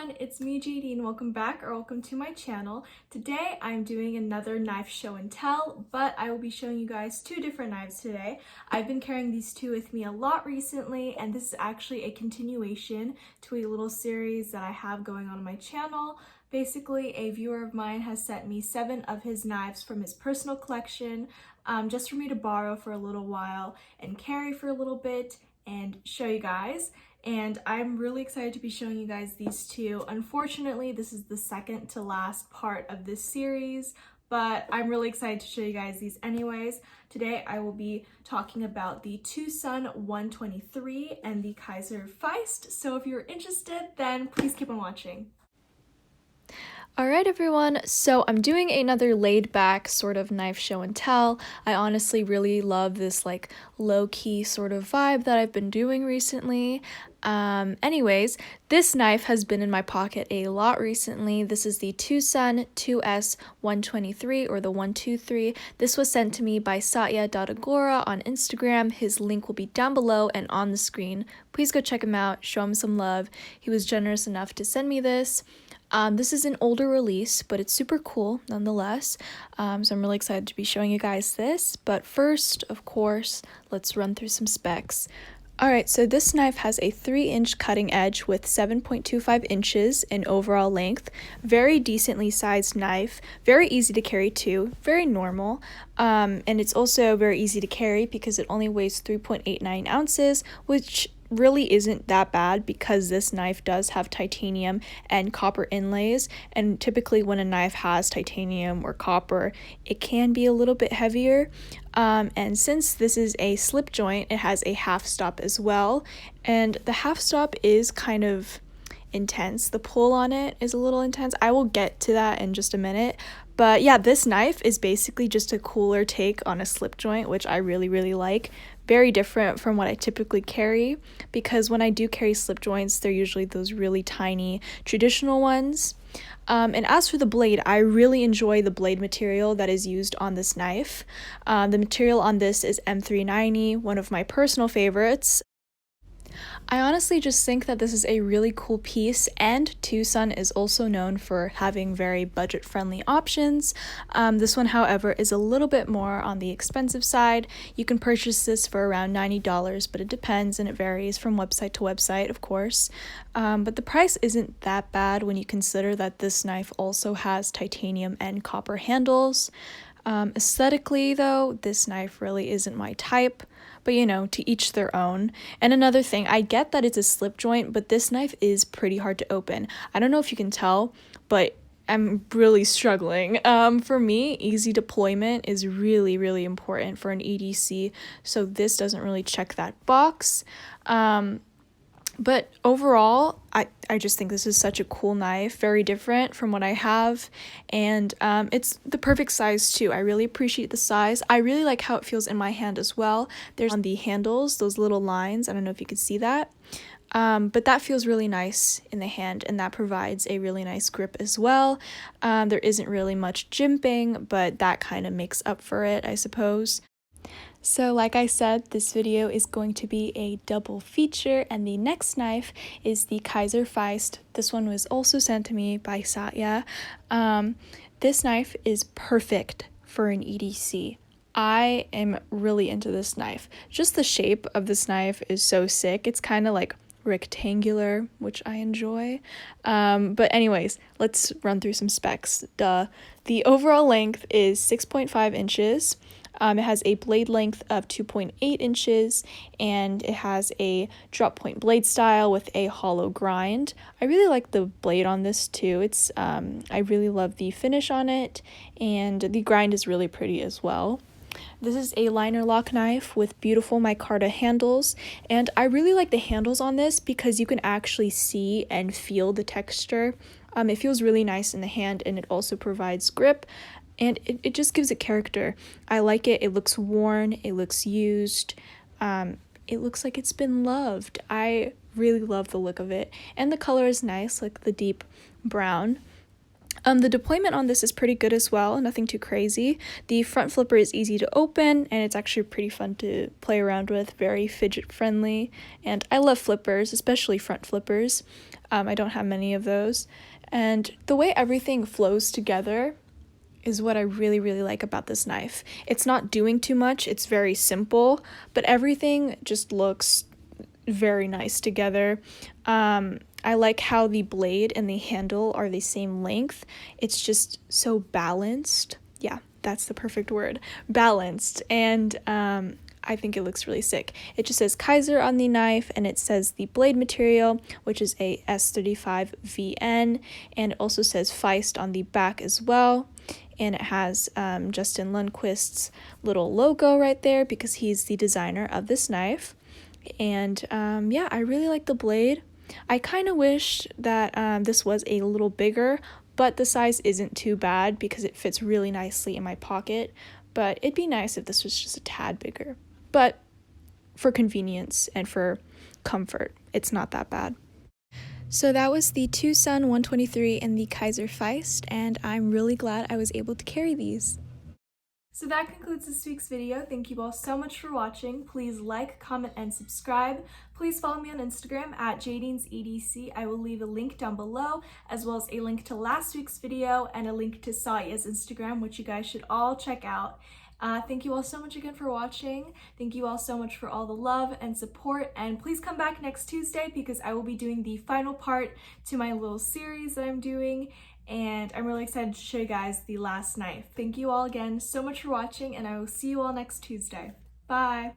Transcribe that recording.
everyone, it's me JD and welcome back or welcome to my channel. Today I'm doing another knife show and tell, but I will be showing you guys two different knives today. I've been carrying these two with me a lot recently, and this is actually a continuation to a little series that I have going on my channel. Basically, a viewer of mine has sent me 7 of his knives from his personal collection just for me to borrow for a little while and carry for a little bit and show you guys. And I'm really excited to be showing you guys these two. Unfortunately, this is the second to last part of this series, but I'm really excited to show you guys these anyways. Today I will be talking about the TS123 and the Kaiser Feist. So if you're interested, then please keep on watching. Alright everyone, so I'm doing another laid back sort of knife show and tell. I honestly really love this like low-key sort of vibe that I've been doing recently. Anyways, this knife has been in my pocket a lot recently. This is the Tucson 2S123 or the 123. This was sent to me by Satya.agora on Instagram. His link will be down below and on the screen. Please go check him out, show him some love. He was generous enough to send me this. This is an older release, but it's super cool nonetheless. So I'm really excited to be showing you guys this. But first, of course, let's run through some specs. Alright, so this knife has a 3-inch cutting edge with 7.25 inches in overall length. Very decently sized knife, very easy to carry too, very normal. And it's also very easy to carry because it only weighs 3.89 ounces, which really isn't that bad because this knife does have titanium and copper inlays, and typically when a knife has titanium or copper it can be a little bit heavier, and since this is a slip joint it has a half stop as well, and the half stop is kind of intense. The pull on it is a little intense. I will get to that in just a minute. But yeah, this knife is basically just a cooler take on a slip joint, which I really like. Very different from what I typically carry, because when I do carry slip joints, they're usually those really tiny traditional ones. And as for the blade, I really enjoy the blade material that is used on this knife. The material on this is M390, one of my personal favorites. I honestly just think that this is a really cool piece, and Tucson is also known for having very budget-friendly options. This one, however, is a little bit more on the expensive side. You can purchase this for around $90, but it depends and it varies from website to website, of course. But the price isn't that bad when you consider that this knife also has titanium and copper handles. Aesthetically, though, this knife really isn't my type. But you know, to each their own. And another thing, I get that it's a slip joint, but this knife is pretty hard to open. I don't know if you can tell, but I'm really struggling. For me, easy deployment is really important for an EDC, so this doesn't really check that box. But overall, I just think this is such a cool knife, very different from what I have, and it's the perfect size too. I really appreciate the size. I really like how it feels in my hand as well. There's on the handles, those little lines, I don't know if you could see that, but that feels really nice in the hand, and that provides a really nice grip as well. There isn't really much jimping, but that kind of makes up for it, I suppose. So like I said, this video is going to be a double feature, and the next knife is the Kaiser Feist. This one was also sent to me by Satya. This knife is perfect for an EDC. I am really into this knife. Just the shape of this knife is so sick. It's kind of like rectangular, which I enjoy. But anyways, let's run through some specs. The overall length is 6.5 inches. It has a blade length of 2.8 inches, and it has a drop point blade style with a hollow grind. I really like the blade on this too. I really love the finish on it, and the grind is really pretty as well. This is a liner lock knife with beautiful micarta handles, and I really like the handles on this because you can actually see and feel the texture. It feels really nice in the hand, and it also provides grip. And it just gives it character. I like it. It looks worn. It looks used. It looks like it's been loved. I really love the look of it. And the color is nice, like the deep brown. The deployment on this is pretty good as well, nothing too crazy. The front flipper is easy to open, and it's actually pretty fun to play around with, very fidget friendly, and I love flippers, especially front flippers. I don't have many of those, and the way everything flows together is what I really, really like about this knife. It's not doing too much, it's very simple, but everything just looks very nice together. I like how the blade and the handle are the same length. It's just so balanced. Yeah, that's the perfect word. Balanced. And I think it looks really sick. It just says Kaiser on the knife, and it says the blade material, which is a S35 VN, and it also says Feist on the back as well. And it has Justin Lundquist's little logo right there because he's the designer of this knife. And yeah, I really like the blade. I kind of wish that this was a little bigger, but the size isn't too bad because it fits really nicely in my pocket. But it'd be nice if this was just a tad bigger. But for convenience and for comfort, it's not that bad. So that was the TS123 and the Kaiser Feist, and I'm really glad I was able to carry these. So that concludes this week's video. Thank you all so much for watching. Please like, comment, and subscribe. Please follow me on Instagram at JadinesEDC. I will leave a link down below, as well as a link to last week's video and a link to Saya's Instagram, which you guys should all check out. Thank you all so much again for watching. Thank you all so much for all the love and support, and please come back next Tuesday because I will be doing the final part to my little series that I'm doing, and I'm really excited to show you guys the last knife. Thank you all again so much for watching, and I will see you all next Tuesday. Bye!